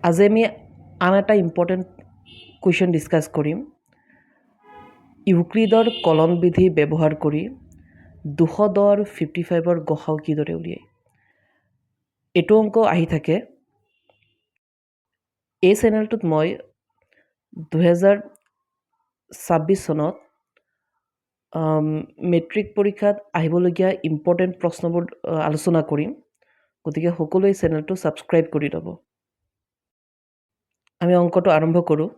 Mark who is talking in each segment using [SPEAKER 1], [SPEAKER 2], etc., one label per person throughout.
[SPEAKER 1] আজি আমি আন এটা ইম্পৰ্টেণ্ট কুৱেশ্যন ডিছকাছ কৰিম। ইউক্লিডৰ কলন বিধি ব্যৱহাৰ কৰি 210 আৰু 55ৰ গসাউ কিদৰে উলিয়ায়। এইটো অংক আহি থাকে। এই চেনেলটোত মই 2026 চনত মেট্ৰিক পৰীক্ষাত আহিবলগীয়া ইম্পৰ্টেণ্ট প্ৰশ্নবোৰ আলোচনা কৰিম। গতিকে সকলোৱে চেনেলটো ছাবস্ক্ৰাইব কৰি ল'ব। আমি অংকটো আৰম্ভ কৰোঁ।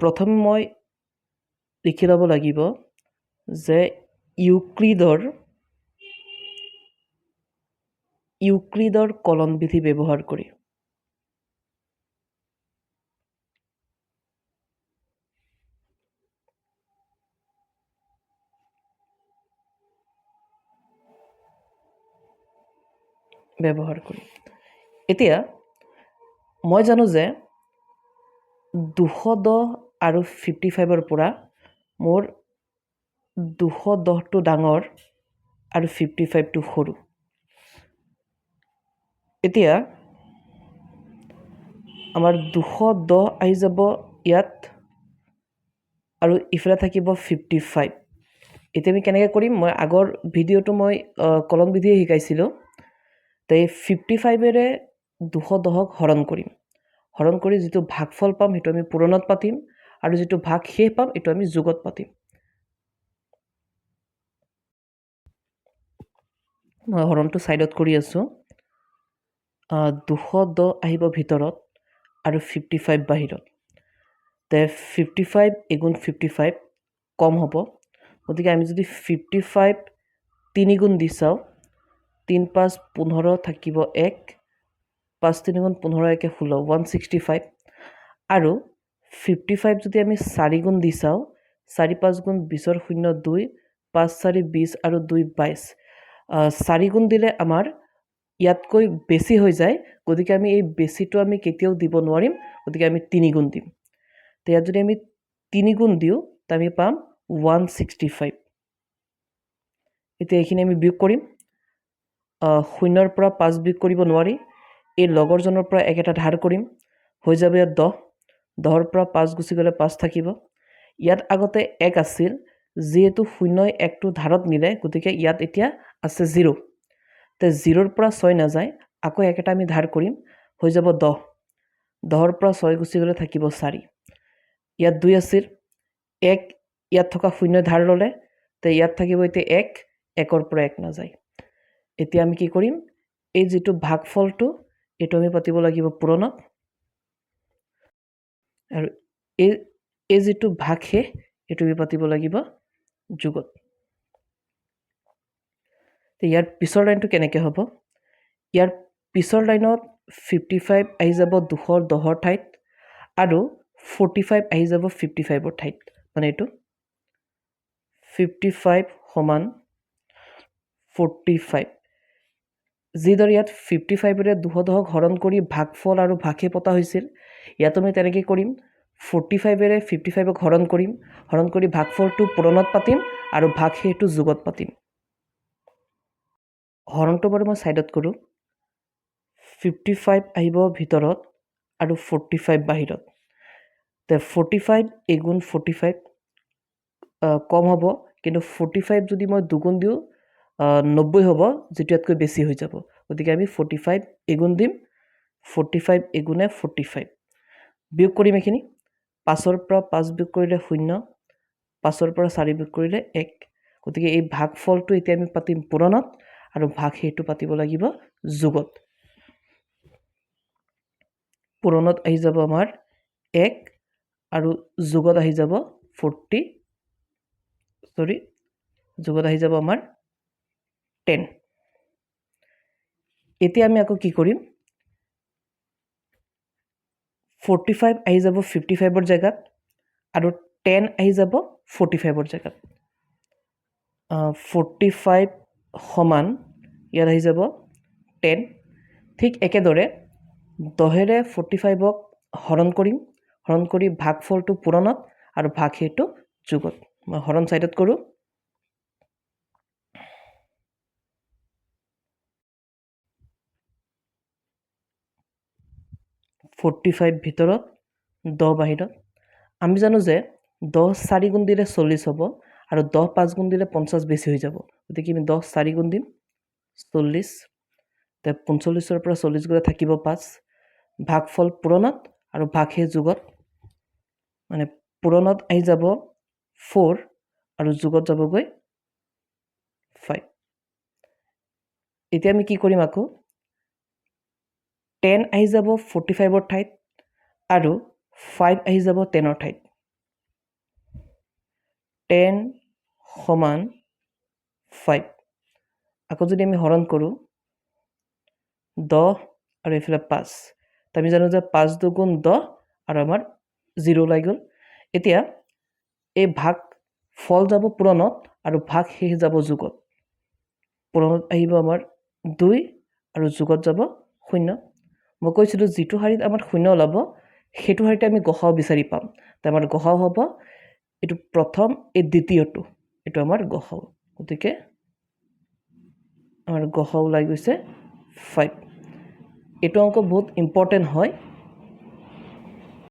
[SPEAKER 1] প্ৰথমে মই লিখি ল'ব লাগিব যে ইউক্লিডৰ কলন বিধি ব্যৱহাৰ কৰি এতিয়া মই জানো যে 210 আৰু 55ৰ পৰা মোৰ 210টো ডাঙৰ আৰু 55টো সৰু। এতিয়া আমাৰ 210 আহি যাব ইয়াত আৰু ইফালে থাকিব 55। এতিয়া আমি কেনেকৈ কৰিম? মই আগৰ ভিডিঅ'টো মই কলন বিধিয়ে শিকাইছিলোঁ। তো এই 55ৰে 210ক হৰণ কৰিম। হৰণ কৰি যিটো ভাগফল পাম সেইটো আমি পূৰণত পাতিম, আৰু যিটো ভাগ শেষ পাম এইটো আমি যোগত পাতিম। মই হৰণটো ছাইডত কৰি আছোঁ। 210 আহিব ভিতৰত আৰু 55 বাহিৰত। তে 55 এগুণ 55 কম হ'ব। গতিকে আমি যদি 55 তিনি গুণ দি চাওঁ, 3 5 15 থাকিব 1, 5 3 গুণ 15 1 16, 165। আৰু 55 যদি আমি 4 গুণ দি চাওঁ, 4 5 গুণ 20ৰ 0 2, 5 4 20 আৰু 2 22। 4 গুণ দিলে আমাৰ ইয়াতকৈ বেছি হৈ যায়। গতিকে আমি এই বেছিটো আমি কেতিয়াও দিব নোৱাৰিম। গতিকে আমি 3 গুণ দিম। তো ইয়াত যদি আমি 3 গুণ দিওঁ তো আমি পাম 165। এতিয়া এইখিনি আমি বিয়োগ কৰিম। 0ৰ পৰা 5 বিয়োগ কৰিব নোৱাৰি। এই লগৰজনৰ পৰা 1 এটা ধাৰ কৰিম। হৈ যাব ইয়াত 10। 10ৰ পৰা 5 গুচি গ'লে 5 থাকিব। ইয়াত আগতে 1 আছিল, যিহেতু 0ই 1টো ধাৰত নিলে, গতিকে ইয়াত এতিয়া আছে 0। তো 0ৰ পৰা 6 নাযায়, আকৌ 1 এটা আমি ধাৰ কৰিম। হৈ যাব 10। 10ৰ পৰা 6 গুচি গ'লে থাকিব 4। ইয়াত 2 আছিল, 1 ইয়াত থকা 0ই ধাৰ ল'লে, তো ইয়াত থাকিব এতিয়া 1, 1ৰ পৰা 1 নাযায়। এতিয়া আমি কি কৰিম? এই যিটো ভাগফলটো এইটো আমি পাতিব লাগিব পূৰণত, আৰু এই যিটো ভাগ শেষ এইটো আমি পাতিব লাগিব যোগত। ইয়াৰ পিছৰ লাইনটো কেনেকৈ হ'ব? ইয়াৰ পিছৰ লাইনত 55 আহি যাব 210ৰ ঠাইত, আৰু 45 আহি যাব 55ৰ ঠাইত। মানে এইটো 55 সমান 45। যিদৰে ইয়াত 55ৰে 210ক হৰণ কৰি ভাগফল আৰু ভাগহে পতা হৈছিল, ইয়াত আমি তেনেকৈ কৰিম। 45ৰে 55ক হৰণ কৰিম, হৰণ কৰি ভাগফলটো পূৰণত পাতিম আৰু ভাগশেষটো যোগত পাতিম। হৰণটো বাৰু মই ছাইডত কৰোঁ। 55 আহিব ভিতৰত আৰু 45 বাহিৰত। তে 45 এগুণ 45 কম হ'ব, কিন্তু 45 যদি মই দুগুণ দিওঁ 90 হ'ব, যিটো ইয়াতকৈ বেছি হৈ যাব। গতিকে আমি 45 এগুণ দিম। 45 এগুণে 45। বিয়োগ কৰিম এইখিনি। 5ৰ পৰা 5 বিয়োগ কৰিলে 0, 5ৰ পৰা 4 বিয়োগ কৰিলে 1। গতিকে এই ভাগফলটো এতিয়া আমি পাতিম পূৰণত, আৰু ভাগশেষটো পাতিব লাগিব যোগত। পূৰণত আহি যাব আমাৰ 1, আৰু যোগত আহি যাব যোগত আহি যাব আমাৰ 10। এতিয়া আমি আকৌ কি কৰিম? 45 আহি যাব 55ৰ জেগাত, আৰু 10 আহি যাব 45ৰ জেগাত। 45 সমান ইয়াত আহি যাব 10। ঠিক একেদৰে 10ৰে 45ক হৰণ কৰিম, হৰণ কৰি ভাগফলটো পূৰণত আৰু ভাগশেষটো যোগত। মই হৰণ ছাইডত কৰোঁ। 45 ভিতৰত 10 বাহিৰত আমি জানো যে 10 4 গুণ দিলে 40 হ'ব আৰু 10 5 গুণ দিলে 50 বেছি হৈ যাব গতিকে আমি 10 4 গুণ দিম 40 তে 45ৰ পৰা 40 গ'লে থাকিব 5 ভাগফল পূৰণত আৰু ভাগশেষ যোগত মানে পূৰণত আহি যাব 4 আৰু যোগত যাবগৈ 5 এতিয়া আমি কি কৰিম আকৌ 10 আহি যাব 45ৰ ঠাইত আৰু 5 আহি যাব 10ৰ ঠাইত 10 সমান 5 আকৌ যদি আমি হৰণ কৰোঁ 10 আৰু এইফালে 5 আমি জানো যে 5 দুগুণ 10 আৰু আমাৰ 0 ওলাই গ'ল এতিয়া এই ভাগ ফল যাব পূৰণত আৰু ভাগ শেষ যাব যোগত পূৰণত আহিব আমাৰ 2 আৰু যোগত যাব 0 মই কৈছিলোঁ যিটো শাৰীত আমাৰ 0 ওলাব সেইটো শাৰীতে আমি গসাও বিচাৰি পাম তো আমাৰ গসাও হ'ব এইটো প্ৰথম এই দ্বিতীয়টো এইটো আমাৰ গসাও গতিকে আমাৰ গসাও ওলাই গৈছে 5 এইটো অংক বহুত ইম্পৰ্টেণ্ট হয়